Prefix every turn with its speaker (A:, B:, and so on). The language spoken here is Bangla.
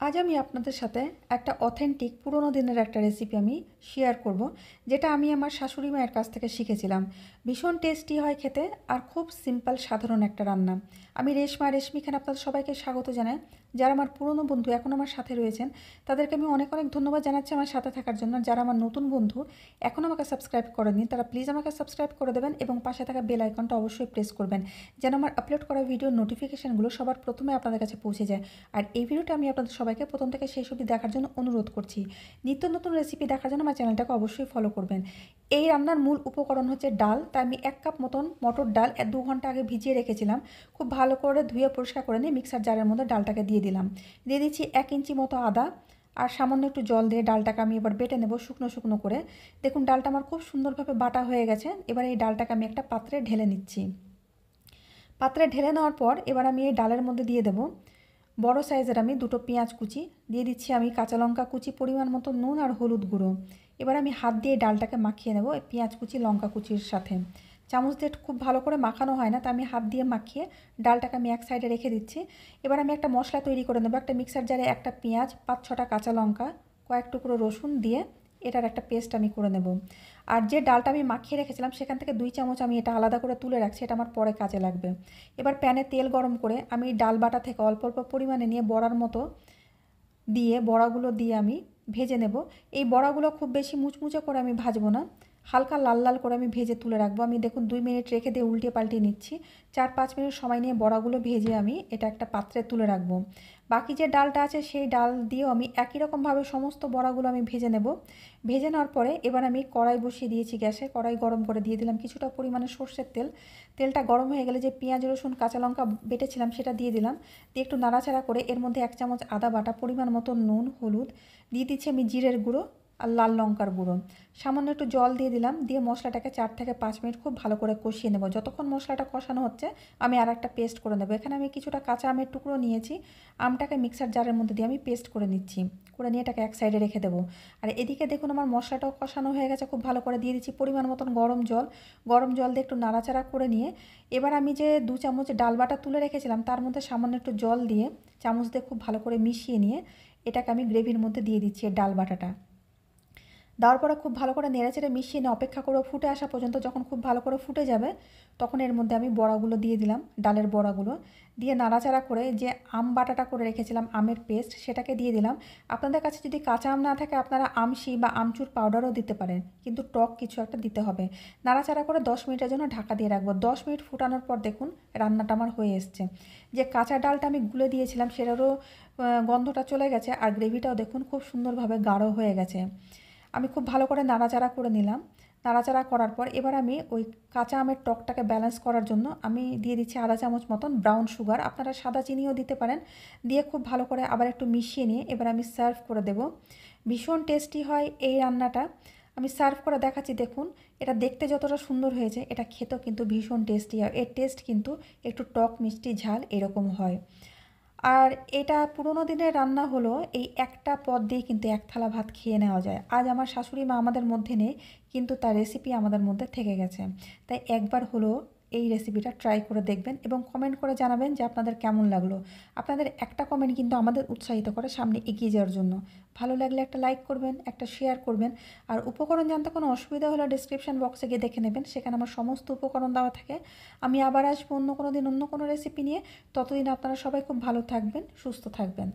A: আজ আমি আপনাদের সাথে একটা অথেন্টিক পুরোনো দিনের একটা রেসিপি আমি শেয়ার করব, যেটা আমি আমার শাশুড়ি মায়ের কাছ থেকে শিখেছিলাম। ভীষণ টেস্টি হয় খেতে আর খুব সিম্পল সাধারণ একটা রান্না। আমি রেশমি খান আপনাদের সবাইকে স্বাগত জানাই। যারা আমার পুরনো বন্ধু এখন আমার সাথে রয়েছেন তাদেরকে আমি অনেক অনেক ধন্যবাদ জানাচ্ছি আমার সাথে থাকার জন্য। যারা আমার নতুন বন্ধু এখন আমাকে সাবস্ক্রাইব করেননি তারা প্লিজ আমাকে সাবস্ক্রাইব করে দেবেন এবং পাশে থাকা বেল আইকনটা অবশ্যই প্রেস করবেন, যেন আমার আপলোড করা ভিডিওর নোটিফিকেশানগুলো সবার প্রথমে আপনাদের কাছে পৌঁছে যায়। আর এই ভিডিওটা আমি আপনাদের সবাইকে প্রথম থেকে শেষ অবধি দেখার জন্য অনুরোধ করছি। নিত্য নতুন রেসিপি দেখার জন্য আমার চ্যানেলটাকে অবশ্যই ফলো করবেন। এই রান্নার মূল উপকরণ হচ্ছে ডাল। তাই আমি 1 কাপ মতন মটর ডাল 2 ঘন্টা আগে ভিজিয়ে রেখেছিলাম। খুব ভালো করে ধুয়ে পরিষ্কার করে নিয়ে মিক্সার জারের মধ্যে ডালটাকে দিয়ে দিলাম। দিয়ে দিচ্ছি 1 ইঞ্চি মতো আদা আর সামান্য একটু জল দিয়ে ডালটাকে আমি এবার বেটে নেব শুকনো শুকনো করে। দেখুন ডালটা আমার খুব সুন্দরভাবে বাটা হয়ে গেছে। এবার এই ডালটাকে আমি একটা পাত্রে ঢেলে নিচ্ছি। পাত্রে ঢেলে নেওয়ার পর এবার আমি এই ডালের মধ্যে দিয়ে দেবো বড় সাইজের আমি 2টো পেঁয়াজ কুচি, দিয়ে দিচ্ছি আমি কাঁচা লঙ্কা কুচি, পরিমাণ মতো নুন আর হলুদ গুঁড়ো। এবার আমি হাত দিয়ে ডালটাকে মাখিয়ে নেব এই পেঁয়াজ কুচি লঙ্কা কুচির সাথে। চামচ দিয়ে খুব ভালো করে মাখানো হয় না, তা আমি হাত দিয়ে মাখিয়ে ডালটাকে আমি এক সাইডে রেখে দিচ্ছি। এবার আমি একটা মশলা তৈরি করে নেব। একটা মিক্সার জারে একটা পেঁয়াজ, 5-6টা কাঁচা লঙ্কা, কয়েক টুকরো রসুন দিয়ে এটার একটা পেস্ট আমি করে নেব। আর যে ডালটা আমি মাখিয়ে রেখেছিলাম সেখান থেকে 2 চামচ আমি এটা আলাদা করে তুলে রাখছি, এটা আমার পরে কাজে লাগবে। এবার প্যানে তেল গরম করে আমি ডাল বাটা থেকে অল্প অল্প পরিমাণে নিয়ে বড়ার মতো দিয়ে বড়াগুলো দিয়ে আমি ভেজে নেব। এই বড়াগুলো খুব বেশি মুচমুচে করে আমি ভাজবো না, হালকা লাল লাল করে আমি ভেজে তুলে রাখবো। আমি দেখুন 2 মিনিট রেখে দিয়ে উল্টে পাল্টে নিচ্ছি। 4-5 মিনিট সময় নিয়ে বড়াগুলো ভেজে আমি এটা একটা পাত্রে তুলে রাখবো। বাকি যে ডালটা আছে সেই ডাল দিয়েও আমি একই রকমভাবে সমস্ত বড়াগুলো আমি ভেজে নেব। ভেজে নেওয়ার পরে এবার আমি কড়াই বসিয়ে দিয়েছি গ্যাসে। কড়াই গরম করে দিয়ে দিলাম কিছুটা পরিমাণে সর্ষের তেল। তেলটা গরম হয়ে গেলে যে পেঁয়াজ রসুন কাঁচা লঙ্কা বেটেছিলাম সেটা দিয়ে দিলাম। দিয়ে একটু নাড়াচাড়া করে এর মধ্যে 1 চামচ আদা বাটা, পরিমাণ মতো নুন হলুদ দিয়ে দিচ্ছি আমি জিরের গুঁড়ো আর লাল লঙ্কার গুঁড়ো। সামান্য একটু জল দিয়ে দিলাম। দিয়ে মশলাটাকে 4 থেকে 5 মিনিট খুব ভালো করে কষিয়ে নেব। যতক্ষণ মশলাটা কষানো হচ্ছে আমি আর একটা পেস্ট করে নেব। এখানে আমি কিছুটা কাঁচা আমের টুকরো নিয়েছি, আমটাকে মিক্সার জারের মধ্যে দিয়ে আমি পেস্ট করে নিচ্ছি। করে নিয়ে এটাকে এক সাইডে রেখে দেবো। আর এদিকে দেখুন আমার মশলাটাও কষানো হয়ে গেছে খুব ভালো করে। দিয়ে দিচ্ছি পরিমাণ মতন গরম জল। গরম জল দিয়ে একটু নাড়াচাড়া করে নিয়ে এবার আমি যে 2 চামচ ডাল বাটা তুলে রেখেছিলাম তার মধ্যে সামান্য একটু জল দিয়ে চামচ দিয়ে খুব ভালো করে মিশিয়ে নিয়ে এটাকে আমি গ্রেভির মধ্যে দিয়ে দিচ্ছি ডাল বাটাটা। দেওয়ার পরে খুব ভালো করে নেড়েচেড়ে মিশিয়ে নিয়ে অপেক্ষা করবো ফুটে আসা পর্যন্ত। যখন খুব ভালো করে ফুটে যাবে তখন এর মধ্যে আমি বড়াগুলো দিয়ে দিলাম, ডালের বড়াগুলো দিয়ে নাড়াচাড়া করে যে আম বাটাটা করে রেখেছিলাম আমের পেস্ট সেটাকে দিয়ে দিলাম। আপনাদের কাছে যদি কাঁচা আম না থাকে আপনারা আমশি বা আমচুর পাউডারও দিতে পারেন, কিন্তু টক কিছু একটা দিতে হবে। নাড়াচাড়া করে 10 মিনিটের জন্য ঢাকা দিয়ে রাখবো। 10 মিনিট ফুটানোর পর দেখুন রান্নাটা আমার হয়ে এসছে। যে কাঁচা ডালটা আমি গুলে দিয়েছিলাম সেটারও গন্ধটা চলে গেছে আর গ্রেভিটাও দেখুন খুব সুন্দরভাবে গাঢ় হয়ে গেছে। আমি খুব ভালো করে নাড়াচাড়া করে নিলাম। নাড়াচাড়া করার পর এবার আমি ওই কাঁচা আমের টকটাকে ব্যালেন্স করার জন্য আমি দিয়ে দিচ্ছি আধা চামচ মতন ব্রাউন সুগার, আপনারা সাদা চিনিও দিতে পারেন। দিয়ে খুব ভালো করে আবার একটু মিশিয়ে নিয়ে এবার আমি সার্ভ করে দেব। ভীষণ টেস্টি হয় এই রান্নাটা। আমি সার্ভ করে দেখাচ্ছি দেখুন। এটা দেখতে যতটা সুন্দর হয়েছে এটা খেতেও কিন্তু ভীষণ টেস্টি হয়। এর টেস্ট কিন্তু একটু টক মিষ্টি ঝাল এরকম হয়। আর এটা পুরোনো দিনের রান্না হলো, এই একটা পদ দিয়ে কিন্তু 1 থালা ভাত খেয়ে নেওয়া যায়। আজ আমার শাশুড়ি মা আমাদের মধ্যে নেই, কিন্তু তার রেসিপি আমাদের মধ্যে থেকে গেছে। তাই একবার হলো এই রেসিপিটা ট্রাই করে দেখবেন এবং কমেন্ট করে জানাবেন যে আপনাদের কেমন লাগলো। আপনাদের একটা কমেন্ট কিন্তু আমাদের উৎসাহিত করে সামনে এগিয়ে যাওয়ার জন্য। ভালো লাগলে একটা লাইক করবেন, একটা শেয়ার করবেন। আর উপকরণ জানতে কোনো অসুবিধা হলে ডেসক্রিপশন বক্সে গিয়ে দেখে নেবেন, সেখানে আমার সমস্ত উপকরণ দেওয়া থাকে। আমি আবার আসবো অন্য কোনো দিন অন্য কোনো রেসিপি নিয়ে। ততদিন আপনারা সবাই খুব ভালো থাকবেন, সুস্থ থাকবেন।